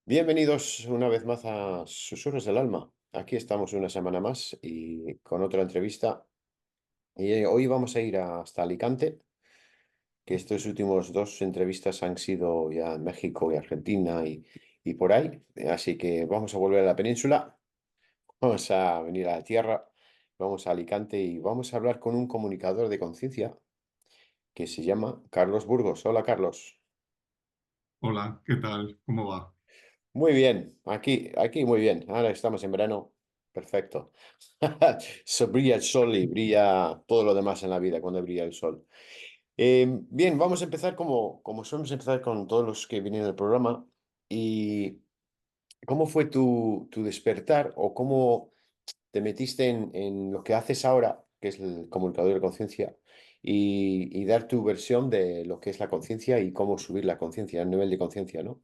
Bienvenidos una vez más a Susurros del Alma. Aquí estamos una semana más y con otra entrevista. Hoy vamos a ir hasta Alicante, que estos últimos dos entrevistas han sido ya en México y Argentina y por ahí. Así que vamos a volver a la península, vamos a venir a la tierra, vamos a Alicante y vamos a hablar con un comunicador de conciencia que se llama Carlos Burgos. Hola, Carlos. Hola, ¿qué tal? ¿Cómo va? Muy bien, aquí muy bien. Ahora estamos en verano. Perfecto. Brilla el sol y brilla todo lo demás en la vida cuando brilla el sol. Bien, vamos a empezar como solemos empezar con todos los que vienen del programa. ¿Y cómo fue tu despertar o cómo te metiste en lo que haces ahora, que es el comunicador de conciencia, y dar tu versión de lo que es la conciencia y cómo subir la conciencia, el nivel de conciencia, ¿no?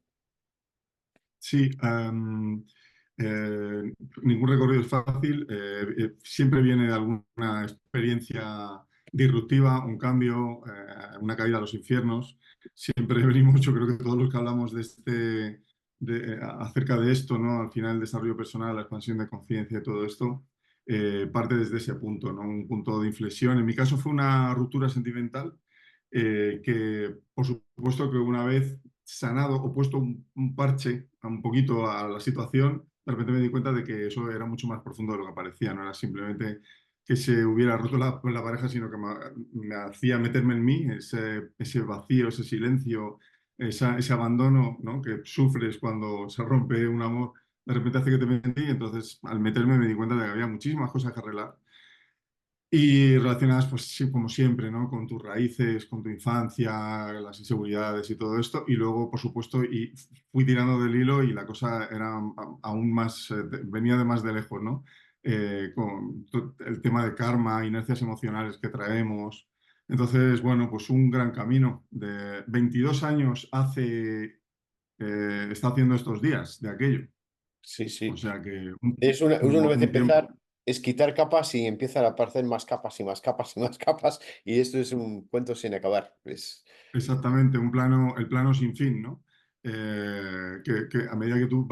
Sí, ningún recorrido es fácil. Siempre viene de alguna experiencia disruptiva, un cambio, una caída a los infiernos. Siempre venimos, yo creo que todos los que hablamos acerca de esto, ¿no? Al final, el desarrollo personal, la expansión de conciencia y todo esto, parte desde ese punto, ¿no? Un punto de inflexión. En mi caso fue una ruptura sentimental que, por supuesto, que una vez sanado o puesto un parche un poquito a la situación, de repente me di cuenta de que eso era mucho más profundo de lo que parecía, no era simplemente que se hubiera roto la pareja, sino que me hacía meterme en mí, ese vacío, ese silencio, ese abandono, ¿no? Que sufres cuando se rompe un amor, de repente hace que te metas y entonces al meterme me di cuenta de que había muchísimas cosas que arreglar y relacionadas, pues sí, como siempre, ¿no? Con tus raíces, con tu infancia, las inseguridades y todo esto. Y luego, por supuesto, y fui tirando del hilo y la cosa era aún más, venía de más de lejos, ¿no? Con el tema de karma, inercias emocionales que traemos. Entonces, bueno, pues un gran camino. De 22 años está haciendo estos días de aquello. Sí, O sí. sea que Una vez un tiempo. empezar, es quitar capas y empiezan a aparecer más capas y más capas y más capas. Y esto es un cuento sin acabar. Exactamente, el plano sin fin, ¿no? Que a medida que tú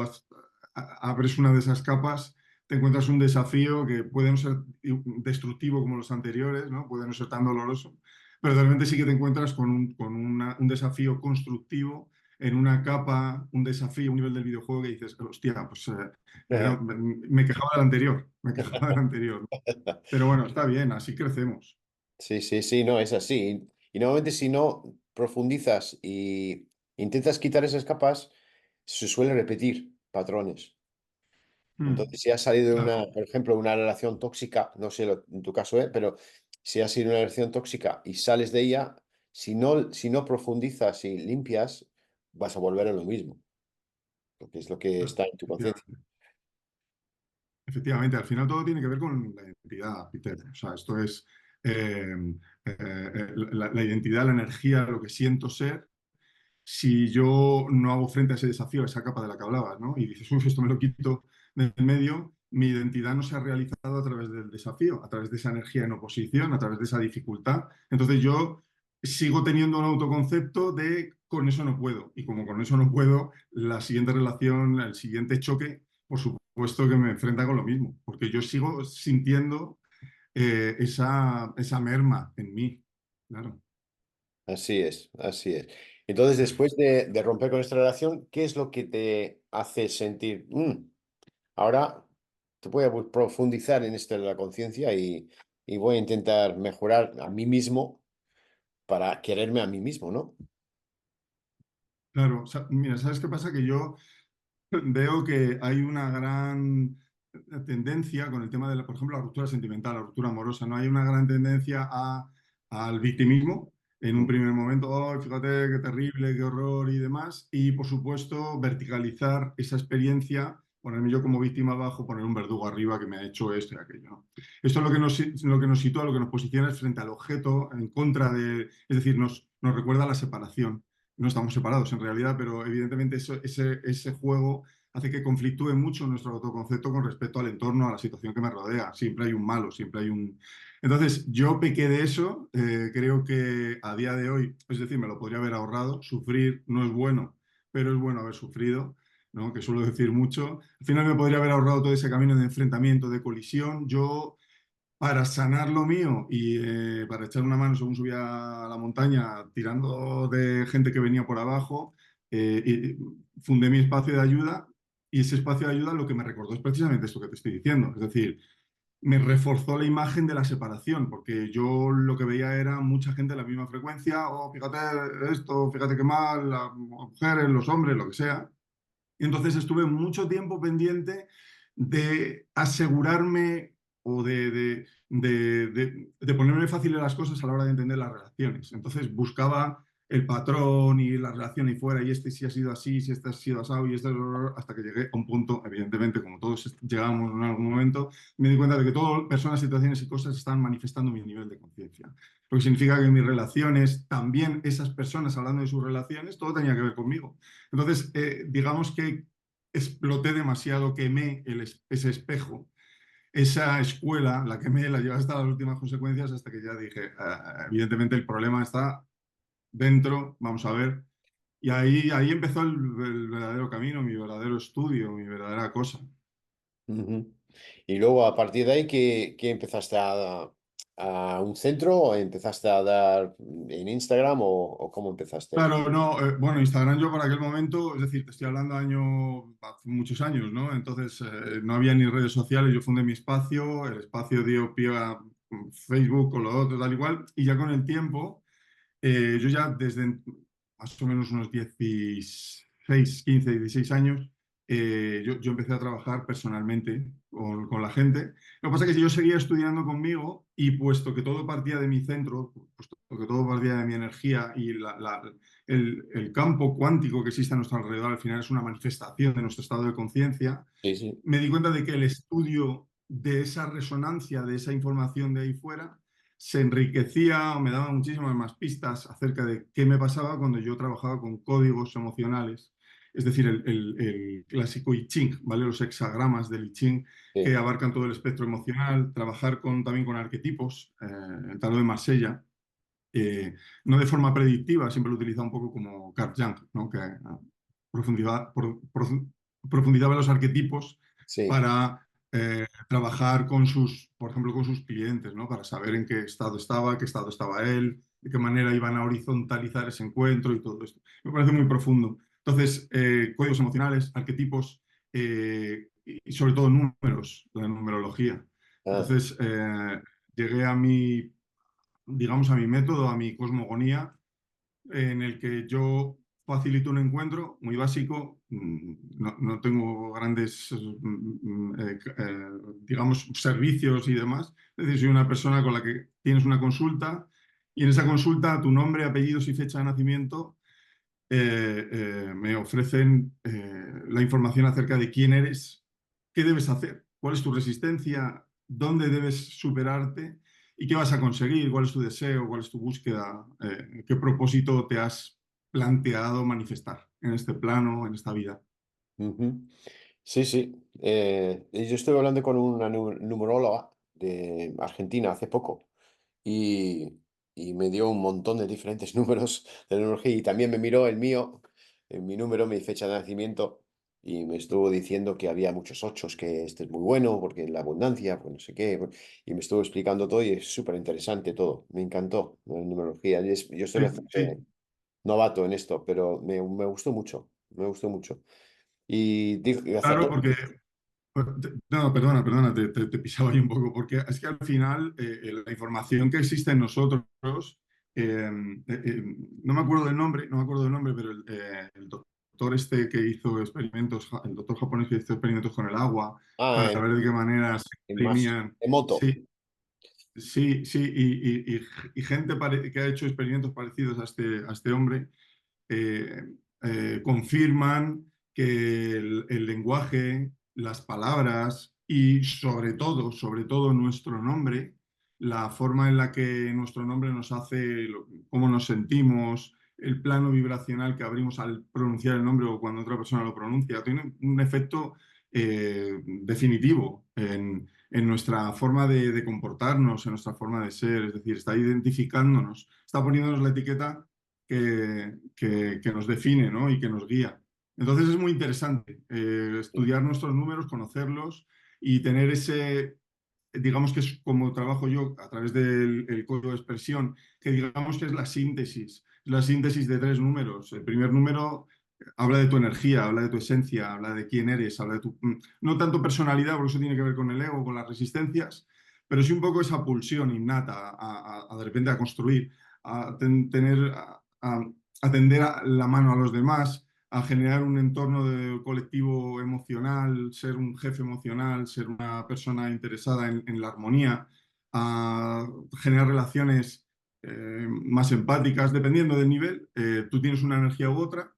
abres una de esas capas, te encuentras un desafío que puede no ser destructivo como los anteriores, ¿no? Puede no ser tan doloroso, pero realmente sí que te encuentras un desafío constructivo en una capa, un desafío, un nivel del videojuego que dices, hostia, pues me quejaba del anterior, me quejaba del anterior, ¿no? Pero bueno, está bien, así crecemos. Sí, sí, sí, no, es así. Y normalmente si no profundizas y intentas quitar esas capas, se suele repetir patrones. Mm, Entonces, si has salido de claro. por ejemplo, una relación tóxica, no sé en tu caso, pero si has sido de una relación tóxica y sales de ella, si no profundizas y limpias, vas a volver a lo mismo, porque es lo que está en tu conciencia. Efectivamente. Efectivamente, al final todo tiene que ver con la identidad, Peter. O sea, esto es la identidad, la energía, lo que siento ser. Si yo no hago frente a ese desafío, a esa capa de la que hablabas, ¿no? Y dices, uff, esto me lo quito del medio, mi identidad no se ha realizado a través del desafío, a través de esa energía en oposición, a través de esa dificultad. Entonces yo sigo teniendo un autoconcepto de con eso no puedo. Y como con eso no puedo, la siguiente relación, el siguiente choque, por supuesto que me enfrenta con lo mismo, porque yo sigo sintiendo esa merma en mí. Claro. Así es, así es. Entonces, después de romper con esta relación, ¿qué es lo que te hace sentir, ahora te voy a profundizar en esto de la conciencia y voy a intentar mejorar a mí mismo para quererme a mí mismo, ¿no? Claro, mira, ¿sabes qué pasa? Que yo veo que hay una gran tendencia con el tema de, por ejemplo, la ruptura sentimental, la ruptura amorosa, ¿no? Hay una gran tendencia al victimismo en un Mm. primer momento, oh, fíjate qué terrible, qué horror y demás, y por supuesto verticalizar esa experiencia, ponerme yo como víctima abajo, poner un verdugo arriba que me ha hecho esto y aquello, ¿no? Esto es lo que nos sitúa, lo que nos posiciona es frente al objeto, en contra de, es decir, nos recuerda a la separación. No estamos separados en realidad, pero evidentemente ese juego hace que conflictúe mucho nuestro autoconcepto con respecto al entorno, a la situación que me rodea. Siempre hay un malo, siempre hay un... Entonces, yo pequé de eso, creo que a día de hoy, es decir, me lo podría haber ahorrado, sufrir no es bueno, pero es bueno haber sufrido. ¿no? Que suelo decir mucho. Al final me podría haber ahorrado todo ese camino de enfrentamiento, de colisión. Yo, para sanar lo mío y para echar una mano según subía a la montaña, tirando de gente que venía por abajo, fundé mi espacio de ayuda y ese espacio de ayuda lo que me recordó es precisamente esto que te estoy diciendo. Es decir, me reforzó la imagen de la separación, porque yo lo que veía era mucha gente de la misma frecuencia, o fíjate esto, fíjate qué mal, las mujeres, los hombres, lo que sea. Y entonces estuve mucho tiempo pendiente de asegurarme o de ponerme fácil en las cosas a la hora de entender las relaciones. Entonces buscaba el patrón y la relación ahí fuera, y este sí ha sido así, si este ha sido asado, y este hasta que llegué a un punto, evidentemente, como todos llegamos en algún momento, me di cuenta de que todas personas, situaciones y cosas están manifestando mi nivel de conciencia. Lo que significa que mis relaciones, también esas personas hablando de sus relaciones, todo tenía que ver conmigo. Entonces, digamos que exploté demasiado, quemé ese espejo, esa escuela, la quemé, la llevé hasta las últimas consecuencias, hasta que ya dije, evidentemente el problema está dentro, vamos a ver. Y ahí empezó el verdadero camino, mi verdadero estudio, mi verdadera cosa. Ujú. Y luego a partir de ahí, ¿qué empezaste a un centro o empezaste a dar en Instagram o cómo empezaste? Claro, no, bueno, Instagram yo por aquel momento, es decir, te estoy hablando hace muchos años, ¿no? Entonces no había ni redes sociales, yo fundé mi espacio, el espacio dio pie a Facebook o lo otro, tal igual, y ya con el tiempo, yo ya desde más o menos unos 16, 15, 16 años, yo empecé a trabajar personalmente con la gente. Lo que pasa es que yo seguía estudiando conmigo y puesto que todo partía de mi centro, puesto que todo partía de mi energía y el campo cuántico que existe a nuestro alrededor al final es una manifestación de nuestro estado de conciencia, Sí, sí. me di cuenta de que el estudio de esa resonancia, de esa información de ahí fuera, se enriquecía o me daba muchísimas más pistas acerca de qué me pasaba cuando yo trabajaba con códigos emocionales, es decir, el clásico I Ching, ¿vale? Los hexagramas del I Ching que Sí. abarcan todo el espectro emocional, trabajar también con arquetipos, el tarot de Marsella, no de forma predictiva, siempre lo utiliza un poco como Carl Jung, ¿no? Que profundizaba en los arquetipos Sí. para trabajar con por ejemplo, con sus clientes, ¿no? Para saber en qué estado estaba él, de qué manera iban a horizontalizar ese encuentro y todo esto. Me parece muy profundo. Entonces, códigos emocionales, arquetipos y sobre todo números, la numerología. Ah, Entonces, llegué digamos, a mi método, a mi cosmogonía, en el que yo facilito un encuentro muy básico, no tengo grandes, digamos, servicios y demás. Es decir, soy una persona con la que tienes una consulta y en esa consulta tu nombre, apellidos y fecha de nacimiento me ofrecen la información acerca de quién eres, qué debes hacer, cuál es tu resistencia, dónde debes superarte y qué vas a conseguir, cuál es tu deseo, cuál es tu búsqueda, qué propósito te has planteado manifestar en este plano, en esta vida. ujú. Sí, sí. Y yo estuve hablando con una numeróloga de Argentina hace poco y, y me dio un montón de diferentes números de numerología y también me miró el mío, mi número, mi fecha de nacimiento y me estuvo diciendo que había muchos ochos, que este es muy bueno porque la abundancia, pues no sé qué, y me estuvo explicando todo y es súper interesante todo. Me encantó la numerología. Yo soy Sí, bastante sí, novato en esto, pero me gustó mucho, me gustó mucho. Y hacia claro, dónde. porque no, perdona, te pisaba ahí un poco, porque es que al final la información que existe en nosotros, no me acuerdo del nombre, no me acuerdo del nombre, pero el doctor este que hizo experimentos, el doctor japonés que hizo experimentos con el agua Ah, para ver de qué manera se más exprimían, de moto. sí, sí, sí, y gente que ha hecho experimentos parecidos a este hombre eh, confirman que el lenguaje, las palabras y sobre todo nuestro nombre, la forma en la que nuestro nombre nos hace, cómo nos sentimos, el plano vibracional que abrimos al pronunciar el nombre o cuando otra persona lo pronuncia, tiene un efecto definitivo en nuestra forma de comportarnos, en nuestra forma de ser, es decir, está identificándonos, está poniéndonos la etiqueta que nos define, ¿no? Y que nos guía. Entonces es muy interesante estudiar nuestros números, conocerlos y tener ese, digamos que es como trabajo yo a través del el código de expresión, que digamos que es la síntesis de tres números. El primer número habla de tu energía, habla de tu esencia, habla de quién eres, habla de tu, no tanto personalidad, porque eso tiene que ver con el ego, con las resistencias, pero sí un poco esa pulsión innata a de repente a construir, tener, a tender la mano a los demás, a generar un entorno colectivo emocional, ser un jefe emocional, ser una persona interesada en la armonía, a generar relaciones más empáticas, dependiendo del nivel. Tú tienes una energía u otra.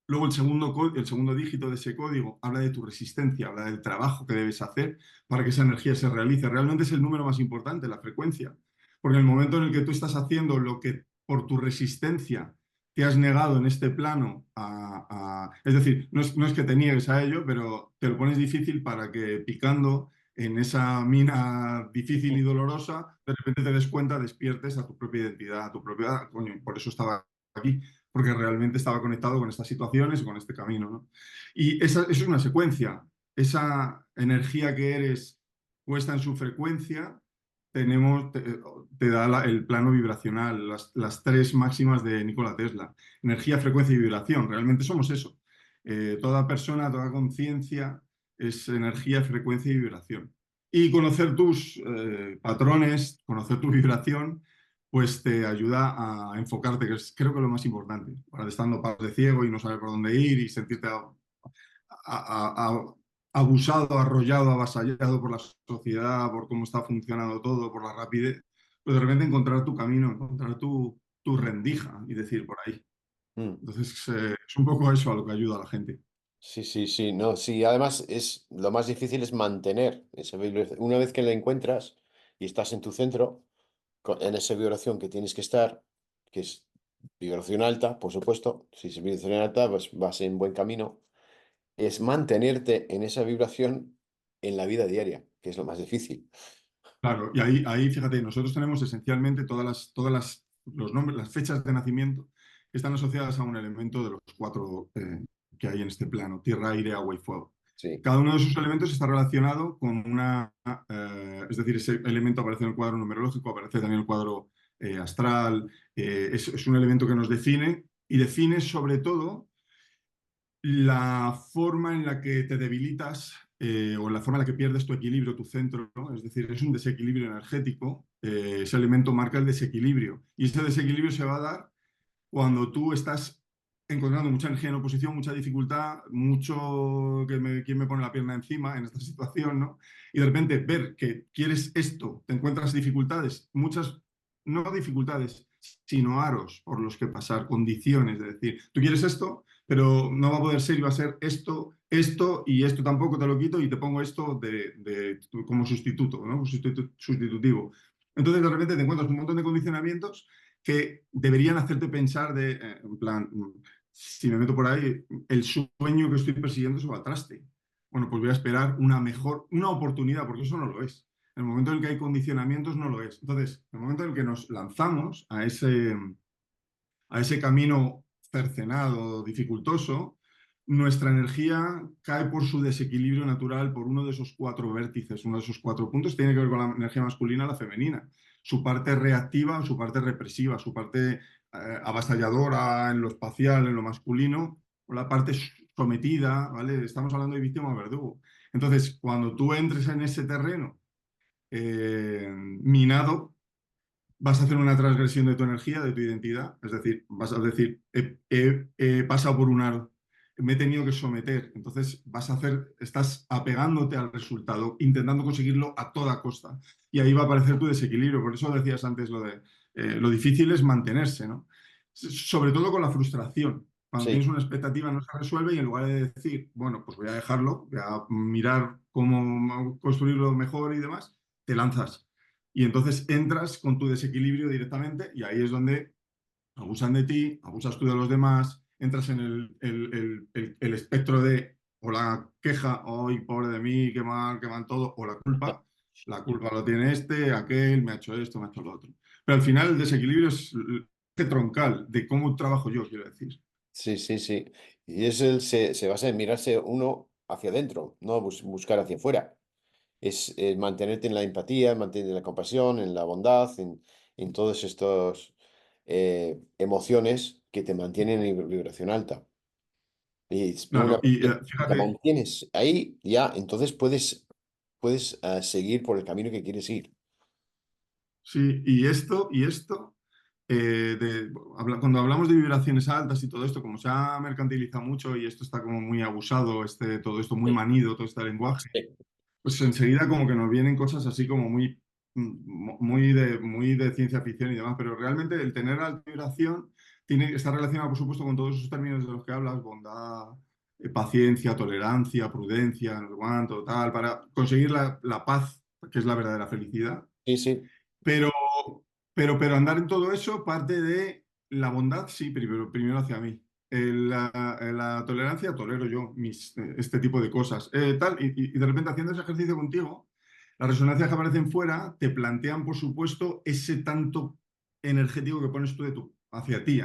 Luego el segundo dígito de ese código habla de tu resistencia, habla del trabajo que debes hacer para que esa energía se realice. Realmente es el número más importante, la frecuencia. Porque en el momento en el que tú estás haciendo lo que por tu resistencia te has negado en este plano es decir, no es que te niegues a ello, pero te lo pones difícil para que picando en esa mina difícil y dolorosa, de repente te des cuenta, despiertes a tu propia identidad, a tu propia, coño, por eso estaba aquí, porque realmente estaba conectado con estas situaciones y con este camino, ¿no? Y esa es una secuencia. Esa energía que eres puesta en su frecuencia, te da el plano vibracional, las tres máximas de Nikola Tesla. Energía, frecuencia y vibración. Realmente somos eso. Toda persona, toda conciencia es energía, frecuencia y vibración. Y conocer tus patrones, conocer tu vibración, pues te ayuda a enfocarte, que es creo que lo más importante, para estando de ciego y no saber por dónde ir y sentirte a- abusado, arrollado, avasallado por la sociedad, por cómo está funcionando todo, por la rapidez, pues de repente encontrar tu camino, encontrar tu rendija y decir por ahí. Mm. Entonces, es un poco eso a lo que ayuda a la gente. Sí, sí, sí, no, sí, además es lo más difícil es mantener esa vibración. Una vez que la encuentras y estás en tu centro, en esa vibración que tienes que estar, que es vibración alta, por supuesto, si es vibración alta, pues vas en buen camino, es mantenerte en esa vibración en la vida diaria, que es lo más difícil. Claro, y ahí fíjate, nosotros tenemos esencialmente los nombres, las fechas de nacimiento que están asociadas a un elemento de los cuatro que hay en este plano, tierra, aire, agua y fuego. Sí, Cada uno de esos elementos está relacionado con es decir, ese elemento aparece en el cuadro numerológico, aparece también en el cuadro astral, es un elemento que nos define y define sobre todo la forma en la que te debilitas o la forma en la que pierdes tu equilibrio, tu centro, ¿no? Es decir, es un desequilibrio energético. Ese elemento marca el desequilibrio y ese desequilibrio se va a dar cuando tú estás encontrando mucha energía en oposición, mucha dificultad, mucho quién me pone la pierna encima en esta situación, ¿no? Y de repente ver que quieres esto, te encuentras dificultades, muchas, no dificultades, sino aros por los que pasar, condiciones, es decir, tú quieres esto, pero no va a poder ser y va a ser esto, esto y esto tampoco te lo quito y te pongo esto como sustituto, ¿no? Sustitutivo. Entonces de repente te encuentras un montón de condicionamientos que deberían hacerte pensar en plan, si me meto por ahí, el sueño que estoy persiguiendo se va al traste. Bueno, pues voy a esperar una oportunidad, porque eso no lo es. En el momento en el que hay condicionamientos, no lo es. Entonces, en el momento en el que nos lanzamos a ese camino cercenado, dificultoso, nuestra energía cae por su desequilibrio natural, por uno de esos cuatro vértices, uno de esos cuatro puntos, tiene que ver con la energía masculina, la femenina, su parte reactiva, su parte represiva, su parte avasalladora en lo espacial, en lo masculino, o la parte sometida, ¿vale? Estamos hablando de víctima o verdugo. Entonces, cuando tú entres en ese terreno minado, vas a hacer una transgresión de tu energía, de tu identidad. Es decir, vas a decir, he pasado por un aro, me he tenido que someter. Entonces estás apegándote al resultado, intentando conseguirlo a toda costa. Y ahí va a aparecer tu desequilibrio. Por eso decías antes lo difícil es mantenerse, ¿no? Sobre todo con la frustración. Cuando tienes sí, una expectativa no se resuelve y en lugar de decir, bueno, pues voy a dejarlo, voy a mirar cómo construirlo mejor y demás, te lanzas y entonces entras con tu desequilibrio directamente y ahí es donde abusan de ti, abusas tú de los demás, entras en el espectro de o la queja, ¡ay, pobre de mí, qué mal todo! O la culpa lo tiene este, aquel, me ha hecho esto, me ha hecho lo otro. Pero al final el desequilibrio es el eje troncal de cómo trabajo yo, quiero decir. sí, sí, sí. Y se basa en mirarse uno hacia adentro, no buscar hacia afuera. Es mantenerte en la empatía, mantenerte en la compasión, en la bondad, en todas estas emociones que te mantienen en vibración alta. Y una Claro, vez y que te fíjate, mantienes ahí, ya, entonces puedes seguir por el camino que quieres ir. sí, y esto cuando hablamos de vibraciones altas y todo esto, como se ha mercantilizado mucho y esto está como muy abusado, todo esto muy Sí, manido, todo este lenguaje, sí, pues enseguida como que nos vienen cosas así como muy de ciencia ficción y demás, pero realmente el tener alta vibración está relacionado, por supuesto, con todos esos términos de los que hablas, bondad, paciencia, tolerancia, prudencia, no sé cuánto, tal, para conseguir la paz, que es la verdadera felicidad. sí, sí, Pero, pero andar en todo eso parte de la bondad, sí, primero hacia mí. La tolerancia, tolero yo este tipo de cosas. Tal, y de repente haciendo ese ejercicio contigo, las resonancias que aparecen fuera te plantean, por supuesto, ese tanto energético que pones hacia ti,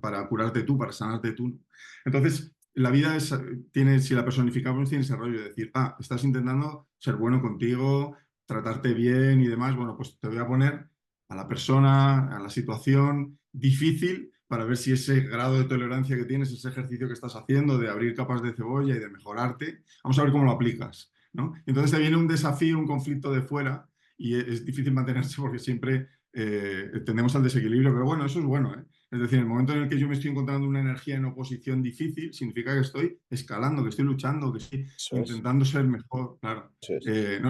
para curarte tú, para sanarte tú. Entonces, la vida si la personificamos, tiene ese rollo de decir, estás intentando ser bueno contigo, tratarte bien y demás, bueno, pues te voy a poner a la persona, a la situación difícil para ver si ese grado de tolerancia que tienes, ese ejercicio que estás haciendo de abrir capas de cebolla y de mejorarte, vamos a ver cómo lo aplicas, ¿no? Entonces te viene un desafío, un conflicto de fuera y es difícil mantenerse porque siempre tendemos al desequilibrio, pero bueno, eso es bueno, ¿eh? Es decir, en el momento en el que yo me estoy encontrando una energía en oposición difícil, significa que estoy escalando, que estoy luchando, que estoy eso es, intentando ser mejor, claro. eso es.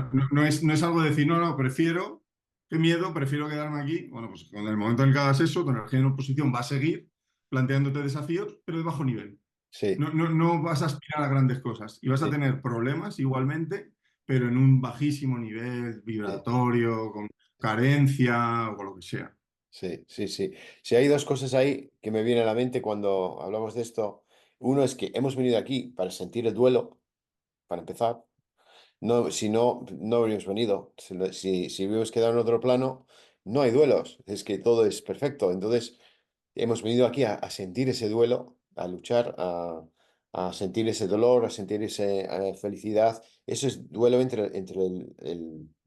No es algo de decir, no, no, prefiero, qué miedo, prefiero quedarme aquí. Bueno, pues en el momento en que hagas eso, tu energía en oposición va a seguir planteándote desafíos, pero de bajo nivel. Sí, No vas a aspirar a grandes cosas y vas a sí, tener problemas igualmente, pero en un bajísimo nivel sí, vibratorio, con carencia o con lo que sea. sí, sí, sí. Sí, hay dos cosas ahí que me vienen a la mente cuando hablamos de esto. Uno es que hemos venido aquí para sentir el duelo, para empezar. No, si no, no habríamos venido. Si hubiéramos quedado en otro plano, no hay duelos. Es que todo es perfecto. Entonces, hemos venido aquí a sentir ese duelo, a luchar, a sentir ese dolor, a sentir esa felicidad. Eso es duelo entre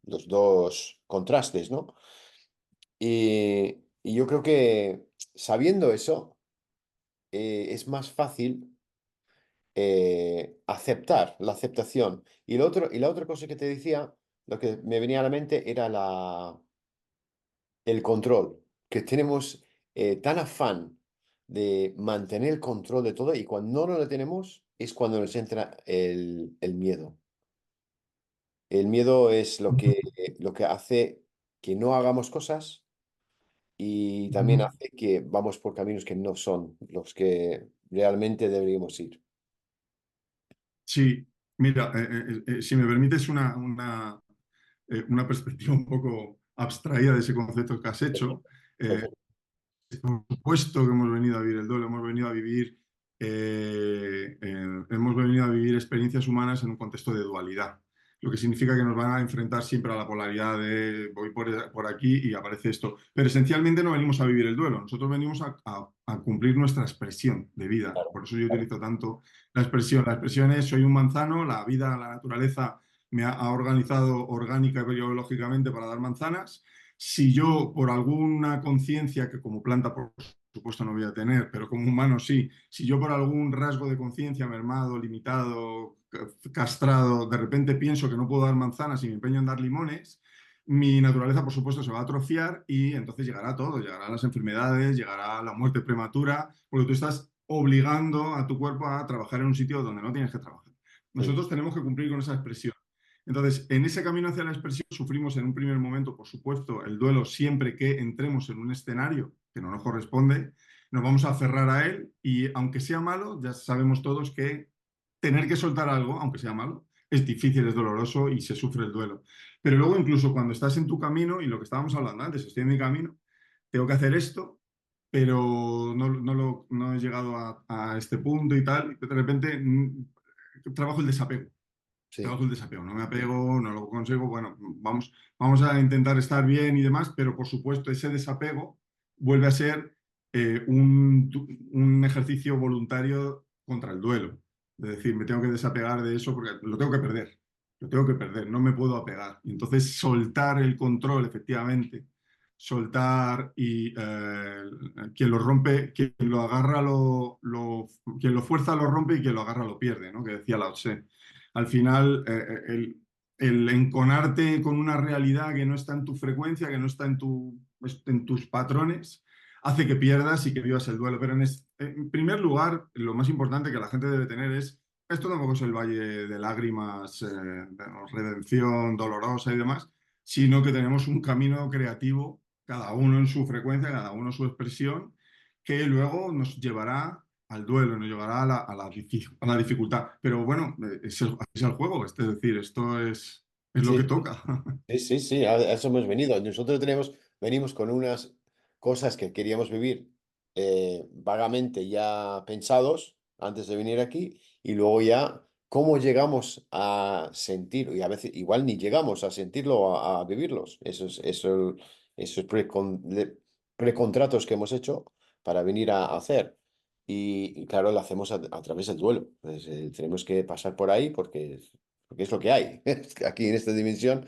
los dos contrastes, ¿no? Y yo creo que sabiendo eso, es más fácil aceptar, la aceptación. Y la otra cosa que te decía, lo que me venía a la mente era el control, que tenemos tan afán de mantener el control de todo y cuando no lo tenemos es cuando nos entra el miedo. El miedo es lo que hace que no hagamos cosas y también Ujú. hace que vamos por caminos que no son los que realmente deberíamos ir. Sí, mira, si me permites una perspectiva un poco abstraída de ese concepto que has hecho. Perfecto, eh, perfecto. Por supuesto que hemos venido a vivir el duelo, hemos venido a vivir experiencias humanas en un contexto de dualidad, lo que significa que nos van a enfrentar siempre a la polaridad de voy por aquí y aparece esto. Pero esencialmente no venimos a vivir el duelo, nosotros venimos a cumplir nuestra expresión de vida. Claro, Por eso yo claro. utilizo tanto la expresión. La expresión es soy un manzano, la vida, la naturaleza me ha organizado orgánica y biológicamente para dar manzanas. Si yo, por alguna conciencia que como planta, por supuesto, no voy a tener, pero como humano sí, si yo por algún rasgo de conciencia mermado, limitado, castrado, de repente pienso que no puedo dar manzanas y me empeño en dar limones, mi naturaleza, por supuesto, se va a atrofiar y entonces llegará todo, llegarán las enfermedades, llegará la muerte prematura, porque tú estás obligando a tu cuerpo a trabajar en un sitio donde no tienes que trabajar. Sí, Nosotros tenemos que cumplir con esa expresión. Entonces, en ese camino hacia la expresión sufrimos en un primer momento, por supuesto, el duelo siempre que entremos en un escenario que no nos corresponde, nos vamos a aferrar a él y aunque sea malo, ya sabemos todos que tener que soltar algo, aunque sea malo, es difícil, es doloroso y se sufre el duelo. Pero luego incluso cuando estás en tu camino, y lo que estábamos hablando antes, estoy en mi camino, tengo que hacer esto, pero no he llegado a este punto y tal, y de repente trabajo el desapego. sí, Trabajo el desapego, no me apego, no lo consigo, bueno, vamos a intentar estar bien y demás, pero por supuesto ese desapego vuelve a ser un ejercicio voluntario contra el duelo. Es decir, me tengo que desapegar de eso porque lo tengo que perder. Lo tengo que perder, no me puedo apegar. Y entonces soltar el control, efectivamente, soltar y quien lo rompe, quien lo agarra, quien lo fuerza lo rompe y quien lo agarra lo pierde, ¿no? Que decía Lao Tse. Al final, el enconarte con una realidad que no está en tu frecuencia, que no está en tus patrones, hace que pierdas y que vivas el duelo. Pero en primer lugar, lo más importante que la gente debe tener es, esto tampoco es el valle de lágrimas, de redención dolorosa y demás, sino que tenemos un camino creativo, cada uno en su frecuencia, cada uno en su expresión, que luego nos llevará al duelo, nos llevará a la dificultad. Pero bueno, es el juego, es decir, es lo que Sí, toca. sí, sí, sí, a eso hemos venido. Nosotros venimos con unas cosas que queríamos vivir vagamente ya pensados antes de venir aquí y luego ya cómo llegamos a sentir, y a veces igual ni llegamos a sentirlo, a vivirlos. Esos precontratos que hemos hecho para venir a hacer. Y claro, lo hacemos a través del duelo. Pues, tenemos que pasar por ahí porque es lo que hay. Aquí en esta dimensión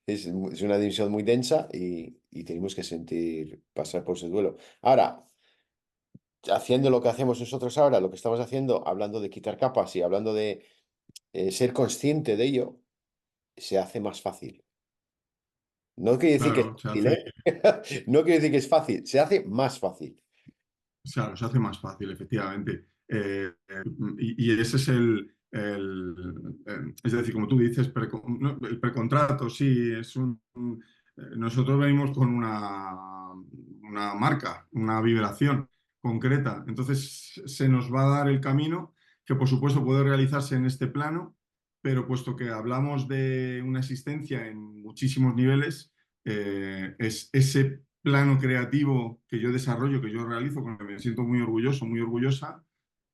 es una dimensión muy densa y tenemos que sentir, pasar por ese duelo. Ahora, haciendo lo que hacemos nosotros ahora, lo que estamos haciendo, hablando de quitar capas y hablando de ser consciente de ello, se hace más fácil. No quiere decir que es Claro, se fácil, hace, ¿eh? No quiere decir que es fácil, se hace más fácil. claro, se hace más fácil, efectivamente. Y ese es es decir, como tú dices, no, el precontrato, sí, nosotros venimos con una marca, una vibración concreta. Entonces se nos va a dar el camino que por supuesto puede realizarse en este plano, pero puesto que hablamos de una existencia en muchísimos niveles, es ese plano creativo que yo desarrollo, que yo realizo, con el que me siento muy orgulloso, muy orgullosa,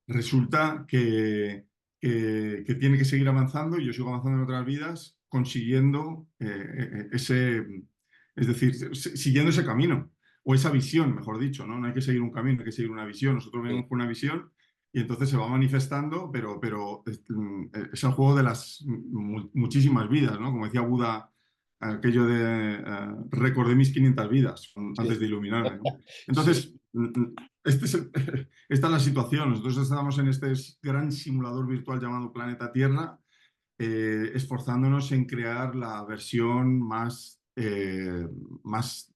resulta que tiene que seguir avanzando y yo sigo avanzando en otras vidas consiguiendo es decir, siguiendo ese camino o esa visión, mejor dicho, ¿no? No hay que seguir un camino, hay que seguir una visión. Nosotros venimos Sí, con una visión y entonces se va manifestando, pero es el juego de las muchísimas vidas, ¿no? Como decía Buda, aquello de recordé mis 500 vidas antes sí, de iluminarme, ¿no? sí, Entonces, este es esta es la situación. Nosotros estamos en este gran simulador virtual llamado Planeta Tierra, esforzándonos en crear la versión más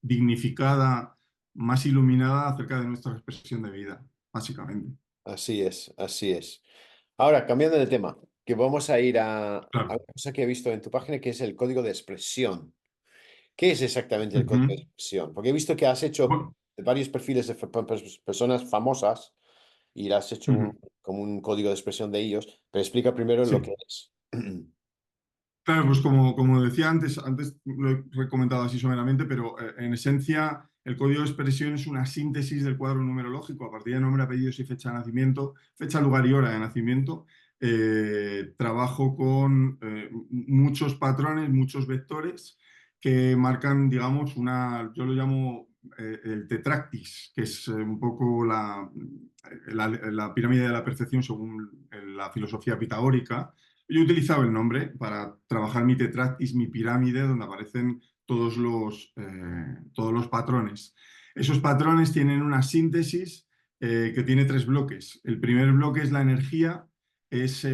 dignificada, más iluminada acerca de nuestra expresión de vida, básicamente. así es, así es. Ahora, cambiando de tema, que vamos a ir a Claro. una cosa que he visto en tu página, que es el código de expresión. ¿Qué es exactamente el código de Ujú. expresión? Porque he visto que has hecho Bueno, varios perfiles de personas famosas y has hecho ujú. como un código de expresión de ellos, pero explica primero lo Sí. que es. Claro, pues como decía antes lo he recomendado así someramente, pero en esencia el código de expresión es una síntesis del cuadro numerológico a partir de nombre, apellidos y fecha de nacimiento, fecha, lugar y hora de nacimiento. Trabajo con muchos patrones, muchos vectores que marcan, digamos, yo lo llamo el tetractis, que es un poco la pirámide de la percepción según la filosofía pitagórica. Yo he utilizado el nombre para trabajar mi tetractis, mi pirámide, donde aparecen todos los patrones. Esos patrones tienen una síntesis que tiene tres bloques. El primer bloque es la energía, es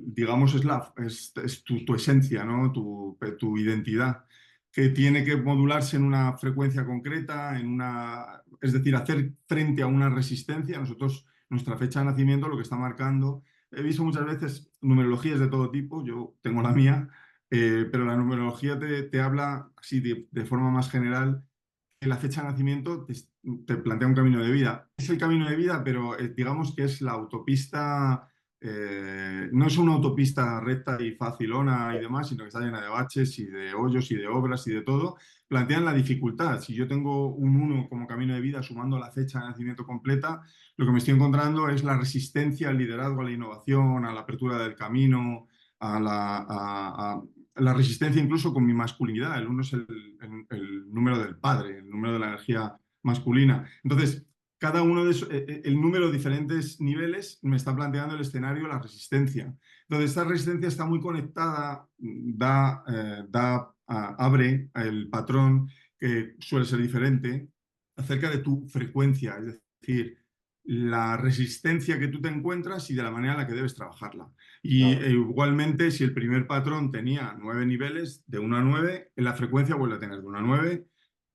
digamos, es tu esencia, ¿no? Tu identidad, que tiene que modularse en una frecuencia concreta, es decir, hacer frente a una resistencia. Nuestra fecha de nacimiento lo que está marcando. He visto muchas veces numerologías de todo tipo, yo tengo la mía, pero la numerología te habla así de forma más general que la fecha de nacimiento te plantea un camino de vida. Es el camino de vida, pero digamos que es la autopista, no es una autopista recta y facilona y demás, sino que está llena de baches y de hoyos y de obras y de todo. Plantean la dificultad. Si yo tengo un uno como camino de vida sumando la fecha de nacimiento completa, lo que me estoy encontrando es la resistencia al liderazgo, a la innovación, a la apertura del camino, a la resistencia incluso con mi masculinidad. El uno es el número del padre, el número de la energía masculina. Entonces, cada uno de el número de diferentes niveles me está planteando el escenario, la resistencia. Entonces, esta resistencia está muy conectada, abre el patrón que suele ser diferente acerca de tu frecuencia, es decir, la resistencia que tú te encuentras y de la manera en la que debes trabajarla. Y Ah, igualmente, si el primer patrón tenía 9 niveles, de 1 a 9, la frecuencia vuelve a tener de 1 a 9,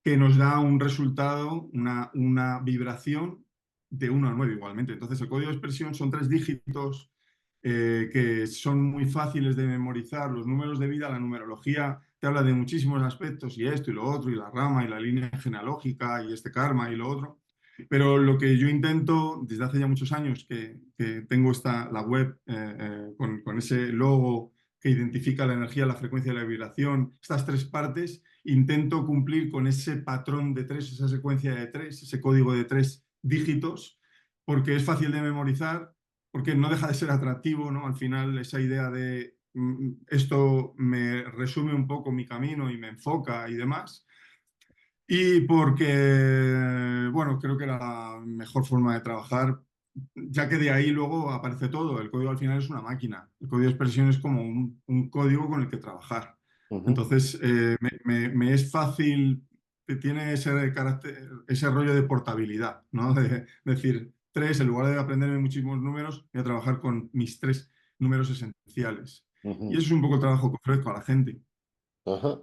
que nos da un resultado, una vibración de 1 a 9 igualmente. Entonces, el código de expresión son 3 dígitos que son muy fáciles de memorizar. Los números de vida, la numerología te habla de muchísimos aspectos, y esto y lo otro, y la rama, y la línea genealógica, y este karma, y lo otro. Pero lo que yo intento desde hace ya muchos años, que tengo la web con ese logo que identifica la energía, la frecuencia y la vibración, estas 3 partes, intento cumplir con ese patrón de 3, esa secuencia de 3, ese código de 3 dígitos, porque es fácil de memorizar, porque no deja de ser atractivo, ¿no? Al final, esa idea de esto me resume un poco mi camino y me enfoca y demás. Y porque, bueno, creo que era la mejor forma de trabajar, ya que de ahí luego aparece todo. El código al final es una máquina. El código de expresión es como un código con el que trabajar. ujú. Entonces, me es fácil, que tiene ese carácter, ese rollo de portabilidad, ¿no? De decir, 3, en lugar de aprenderme muchísimos números, voy a trabajar con mis 3 números esenciales. Y Ujú. eso es un poco el trabajo que ofrezco a la gente. Ajá.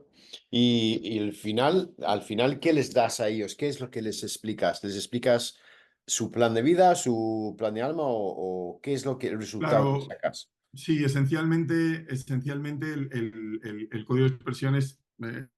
Y al final, ¿qué les das a ellos? ¿Qué es lo que les explicas? ¿Les explicas su plan de vida, su plan de alma o qué es lo que el resultado que Claro, sacas? sí, esencialmente el código de expresión es la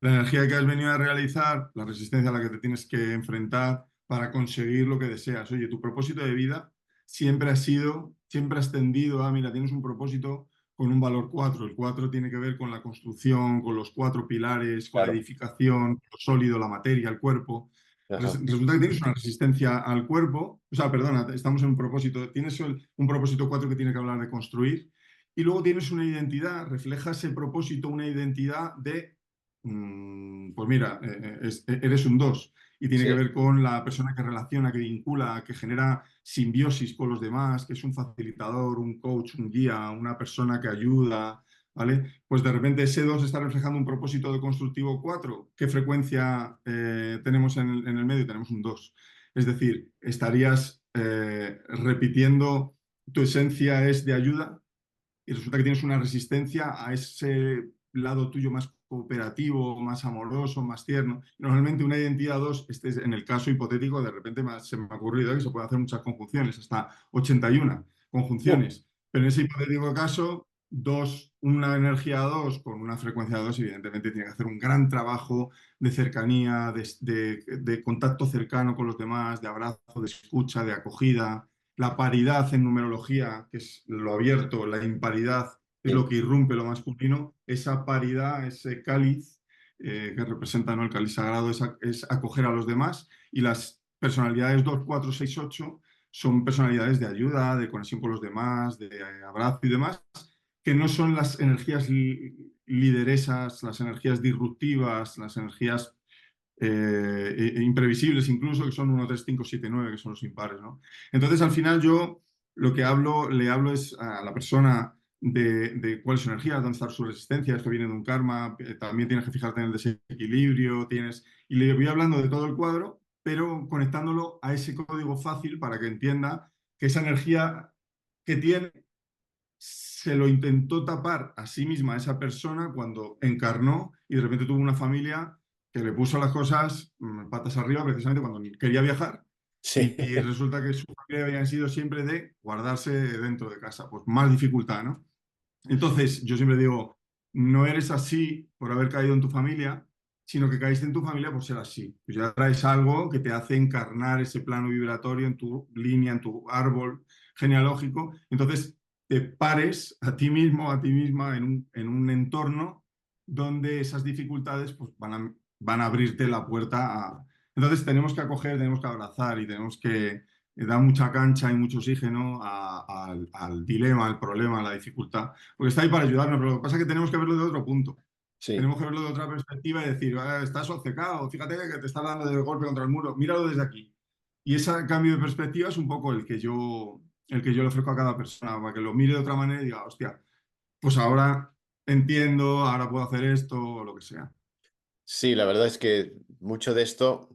energía que has venido a realizar, la resistencia a la que te tienes que enfrentar para conseguir lo que deseas. Oye, tu propósito de vida siempre has tendido a, mira, tienes un propósito con un valor 4. El 4 tiene que ver con la construcción, con los 4 pilares, con la Claro. edificación, lo sólido, la materia, el cuerpo. Ajá. Resulta que tienes una resistencia al cuerpo, o sea, perdona, estamos en un propósito, tienes un propósito 4 que tiene que hablar de construir, y luego tienes una identidad, refleja ese propósito, una identidad de, pues mira, eres un 2 y tiene que Sí. ver con la persona que relaciona, que vincula, que genera simbiosis con los demás, que es un facilitador, un coach, un guía, una persona que ayuda, ¿vale? Pues de repente ese 2 está reflejando un propósito de constructivo 4. ¿Qué frecuencia tenemos en el medio? Tenemos un 2. Es decir, estarías repitiendo, tu esencia es de ayuda, y resulta que tienes una resistencia a ese lado tuyo más cooperativo, más amoroso, más tierno. Normalmente una identidad 2, este es en el caso hipotético, de repente se me ha ocurrido que se puede hacer muchas conjunciones, hasta 81 Uh, conjunciones. Pero en ese hipotético caso, una energía 2 con una frecuencia 2, evidentemente tiene que hacer un gran trabajo de cercanía, de contacto cercano con los demás, de abrazo, de escucha, de acogida. La paridad en numerología, que es lo abierto, la imparidad es lo sí. que irrumpe lo masculino. Esa paridad, ese cáliz que representa, ¿no?, el cáliz sagrado, es acoger a los demás. Y las personalidades 2, 4, 6, 8 son personalidades de ayuda, de conexión con los demás, de abrazo y demás, que no son las energías lideresas, las energías disruptivas, las energías imprevisibles incluso, que son 1, 3, 5, 7, 9, que son los impares, ¿no? Entonces, al final yo lo que le hablo es a la persona de cuál es su energía, dónde está su resistencia, esto viene de un karma, también tienes que fijarte en el desequilibrio, y le voy hablando de todo el cuadro, pero conectándolo a ese código fácil para que entienda que esa energía que tiene se lo intentó tapar a sí misma esa persona cuando encarnó y de repente tuvo una familia que le puso las cosas patas arriba precisamente cuando quería viajar, Sí. y resulta que su familia habían sido siempre de guardarse dentro de casa, pues más dificultad, ¿no? Entonces yo siempre digo, no eres así por haber caído en tu familia, sino que caíste en tu familia por ser así. Pues ya traes algo que te hace encarnar ese plano vibratorio en tu línea, en tu árbol genealógico. Entonces te pares a ti mismo, a ti misma, en un entorno donde esas dificultades pues, van a abrirte la puerta a... Entonces tenemos que acoger, tenemos que abrazar y tenemos que dar mucha cancha y mucho oxígeno al dilema, al problema, a la dificultad, porque está ahí para ayudarnos, pero lo que pasa es que tenemos que verlo de otro punto. Sí. Tenemos que verlo de otra perspectiva y decir, "Ah, estás obcecado, fíjate que te está dando de golpe contra el muro, míralo desde aquí". Y ese cambio de perspectiva es un poco el que yo le ofrezco a cada persona, para que lo mire de otra manera y diga, hostia, pues ahora entiendo, ahora puedo hacer esto o lo que sea. Sí, la verdad es que mucho de esto,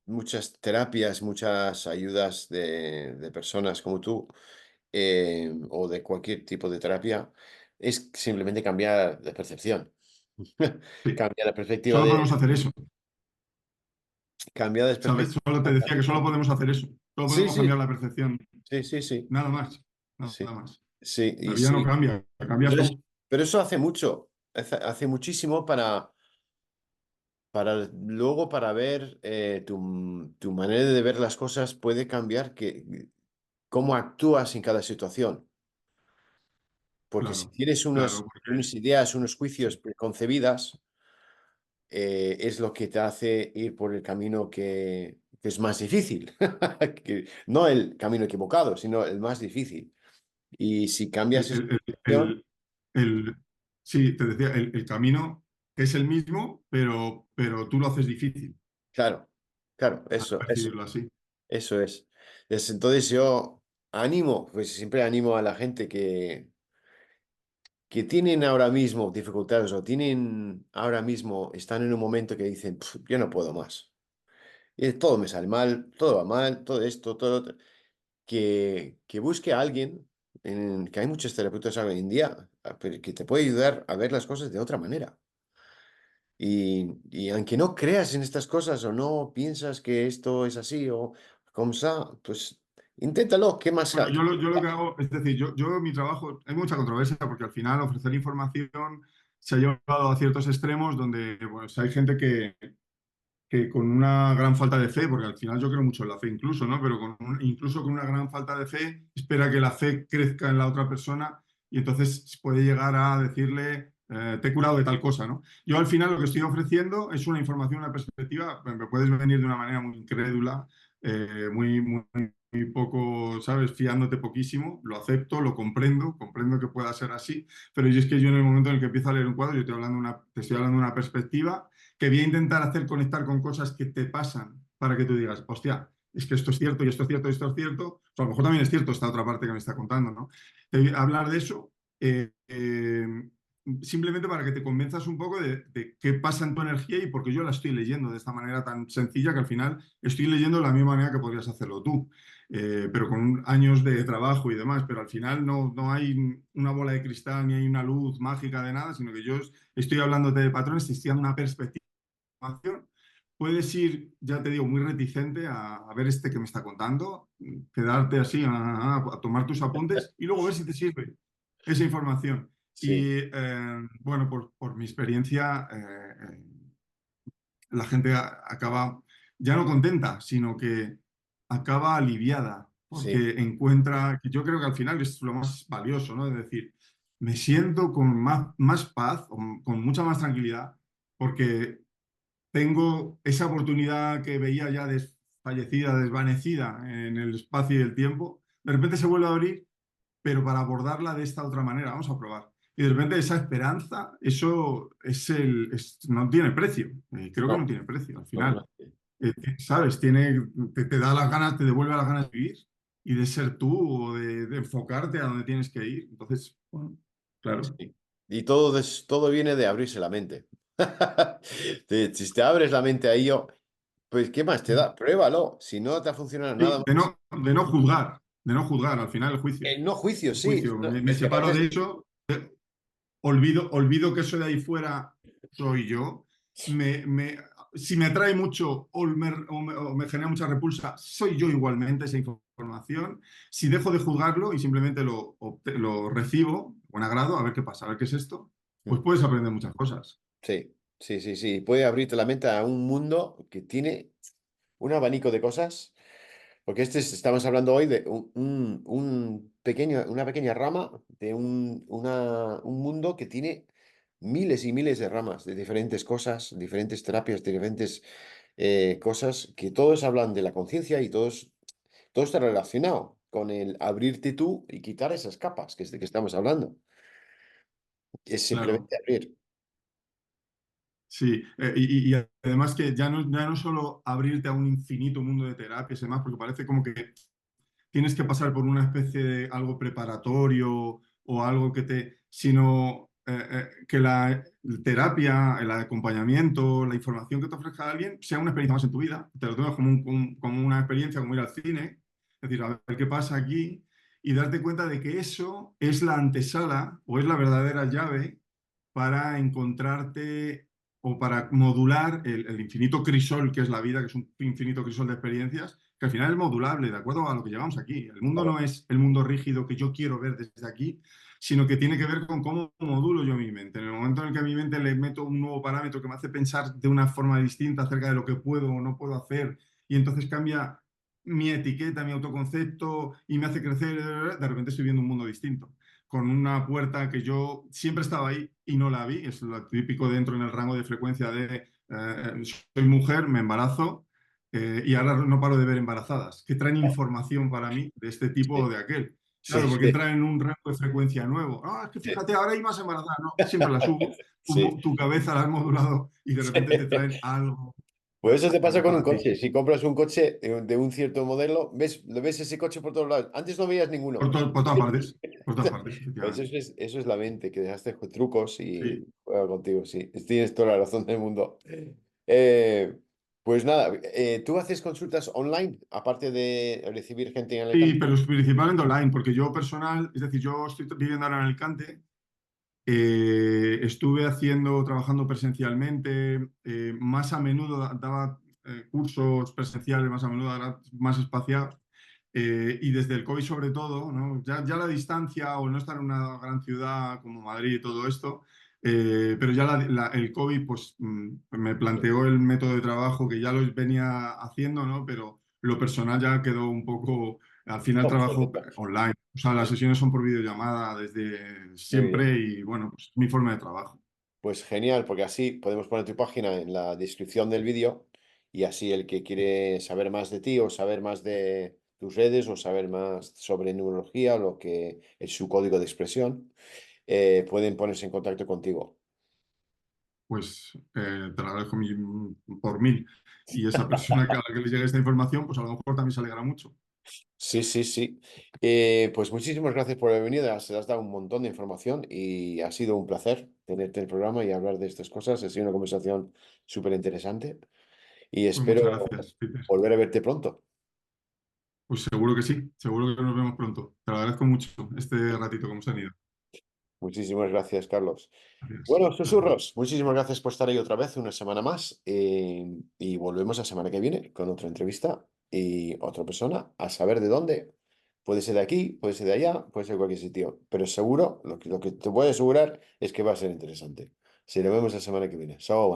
muchas terapias, muchas ayudas de personas como tú, o de cualquier tipo de terapia, es simplemente cambiar de percepción. Sí, Cambiar la perspectiva solo de... podemos hacer eso, Cambiar de ¿sabes? perspectiva. Solo te decía que solo podemos hacer eso, solo Sí, podemos cambiar sí, la percepción, sí, sí, sí, nada más, nada sí, más. sí, La y vida no sí. cambia, cambias Pero, tú. pero eso hace mucho, hace muchísimo para luego para ver tu manera de ver las cosas puede cambiar cómo actúas en cada situación. Porque si Claro, tienes claro, unas porque ideas, unos juicios sí. preconcebidas, es lo que te hace ir por el camino que es más difícil. No el camino equivocado, sino el más difícil. Y si cambias El, esa el- percepción, el- el- sí, te decía, el camino es el mismo, pero tú lo haces difícil, claro, claro, a eso. percibirlo así. Eso es. Entonces yo animo, pues siempre animo a la gente que tienen ahora mismo dificultades o tienen ahora mismo, están en un momento que dicen, "Pf, yo no puedo más. Y todo me sale mal, todo va mal, todo esto, todo, que busque a alguien, que hay muchos terapeutas ahora en día, pero que te puede ayudar a ver las cosas de otra manera. Y aunque no creas en estas cosas o no piensas que esto es así o como sea, pues inténtalo. ¿Qué más? Bueno, yo lo que hago, es decir, yo mi trabajo, hay mucha controversia porque al final ofrecer información se ha llevado a ciertos extremos donde pues, hay gente que con una gran falta de fe, porque al final yo creo mucho en la fe incluso, ¿no? Pero incluso con una gran falta de fe, espera que la fe crezca en la otra persona y entonces puede llegar a decirle, te he curado de tal cosa, ¿no? Yo al final lo que estoy ofreciendo es una información, una perspectiva, me puedes venir de una manera muy incrédula, muy poco, ¿sabes? Fiándote poquísimo, lo acepto, lo comprendo que pueda ser así, pero yo es que yo en el momento en el que empiezo a leer un cuadro, yo te estoy hablando de una perspectiva que voy a intentar hacer conectar con cosas que te pasan para que tú digas, hostia, es que esto es cierto y esto es cierto y esto es cierto. O sea, a lo mejor también es cierto esta otra parte que me está contando, ¿no? Hablar de eso, simplemente para que te convenzas un poco de qué pasa en tu energía y porque yo la estoy leyendo de esta manera tan sencilla que al final estoy leyendo de la misma manera que podrías hacerlo tú, pero con años de trabajo y demás, pero al final no hay una bola de cristal ni hay una luz mágica de nada, sino que yo estoy hablándote de patrones, te estoy dando una perspectiva información, puedes ir, ya te digo, muy reticente a ver este que me está contando, quedarte así a tomar tus apuntes y luego ver si te sirve esa información. Sí, Y bueno, por mi experiencia, la gente acaba ya no contenta, sino que acaba aliviada, sí, porque encuentra, que yo creo que al final es lo más valioso, ¿no? Es decir, me siento con más paz, con mucha más tranquilidad, porque tengo esa oportunidad que veía ya desfallecida, desvanecida en el espacio y el tiempo, de repente se vuelve a abrir, pero para abordarla de esta otra manera, vamos a probar. Y de repente esa esperanza, eso no tiene precio. Creo que no no, tiene precio al no, final. no. ¿Sabes? Te da las ganas, te devuelve las ganas de vivir y de ser tú o de enfocarte a donde tienes que ir. Entonces, bueno, claro. Sí. Y todo viene de abrirse la mente. Si te abres la mente a ello, pues ¿qué más te da? Pruébalo. Si no te ha funcionado nada Sí, de más, no, de no juzgar, de no juzgar al final el juicio. el no juicio, El sí. juicio. No, Me es que a separo de veces eso, olvido que eso de ahí fuera soy yo. Me, me- si me atrae mucho o me genera mucha repulsa, soy yo igualmente esa información. Si dejo de juzgarlo y simplemente lo recibo con agrado, a ver qué pasa, a ver qué es esto, pues puedes aprender muchas cosas. sí, sí, sí, sí. Puede abrirte la mente a un mundo que tiene un abanico de cosas. Porque estamos hablando hoy de una pequeña rama de un mundo que tiene miles y miles de ramas de diferentes cosas, diferentes terapias, diferentes cosas que todos hablan de la conciencia y todo está relacionado con el abrirte tú y quitar esas capas que es de que estamos hablando. Es Claro. simplemente abrir. Sí, y además que ya no solo abrirte a un infinito mundo de terapias y demás, porque parece como que tienes que pasar por una especie de algo preparatorio o algo que te, sino que la terapia, el acompañamiento, la información que te ofrezca alguien sea una experiencia más en tu vida. Te lo tomas como, como una experiencia, como ir al cine, es decir, a ver qué pasa aquí y darte cuenta de que eso es la antesala o es la verdadera llave para encontrarte o para modular el infinito crisol que es la vida, que es un infinito crisol de experiencias, que al final es modulable, de acuerdo a lo que llevamos aquí. El mundo Claro. no es el mundo rígido que yo quiero ver desde aquí, sino que tiene que ver con cómo modulo yo mi mente. En el momento en el que a mi mente le meto un nuevo parámetro que me hace pensar de una forma distinta acerca de lo que puedo o no puedo hacer, y entonces cambia mi etiqueta, mi autoconcepto y me hace crecer, de repente estoy viendo un mundo distinto con una puerta que yo siempre estaba ahí y no la vi. Es lo típico dentro en el rango de frecuencia de soy mujer, me embarazo y ahora no paro de ver embarazadas, que traen información para mí de este tipo o Sí, de aquel. sí, Claro, porque sí, entran en un rango de frecuencia nuevo. Ah, es que sí. fíjate, ahora hay más embarazadas. No, siempre las hubo. Sí, Tu cabeza la has modulado y de repente te sí. traen algo Pues eso te pasa con un para ti. coche. Si compras un coche de un cierto modelo, ves ese coche por todos lados. Antes no veías ninguno. Por todas partes. Por todas partes, Pues efectivamente. eso es la mente, que dejaste trucos Sí. y juega contigo, sí. Tienes toda la razón del mundo. Eh, pues nada, ¿tú haces consultas online, aparte de recibir gente en Sí, Alicante? pero es principalmente online, porque yo personal, es decir, yo estoy viviendo ahora en Alicante, estuve trabajando presencialmente, más a menudo daba cursos presenciales, más a menudo era más espaciado, y desde el COVID sobre todo, ¿no? Ya la distancia o no estar en una gran ciudad como Madrid y todo esto, pero ya el COVID pues me planteó el método de trabajo que ya lo venía haciendo, ¿no? Pero lo personal ya quedó un poco, al final trabajo Obsoleta. online. O sea, las sesiones son por videollamada desde Muy bien. siempre y bueno, pues mi forma de trabajo. Pues genial, porque así podemos poner tu página en la descripción del vídeo y así el que quiere saber más de ti o saber más de tus redes o saber más sobre neurología o lo que es su código de expresión, pueden ponerse en contacto contigo. Pues te lo agradezco por mil. Y esa persona a la que le llegue esta información, pues a lo mejor también se alegra mucho. Sí, sí, sí. Pues muchísimas gracias por haber venido. Se has dado un montón de información y ha sido un placer tenerte en el programa y hablar de estas cosas. Ha sido una conversación súper interesante y Pues espero muchas gracias, Peter. volver a verte pronto. Pues seguro que sí, seguro que nos vemos pronto. Te lo agradezco mucho este ratito que hemos tenido. Muchísimas gracias, Carlos. Gracias. Bueno, Chao. susurros, muchísimas gracias por estar ahí otra vez, una semana más. Y volvemos la semana que viene con otra entrevista y otra persona a saber de dónde. Puede ser de aquí, puede ser de allá, puede ser de cualquier sitio. Pero seguro, lo que te voy a asegurar es que va a ser interesante. Si lo vemos la semana que viene. Chao,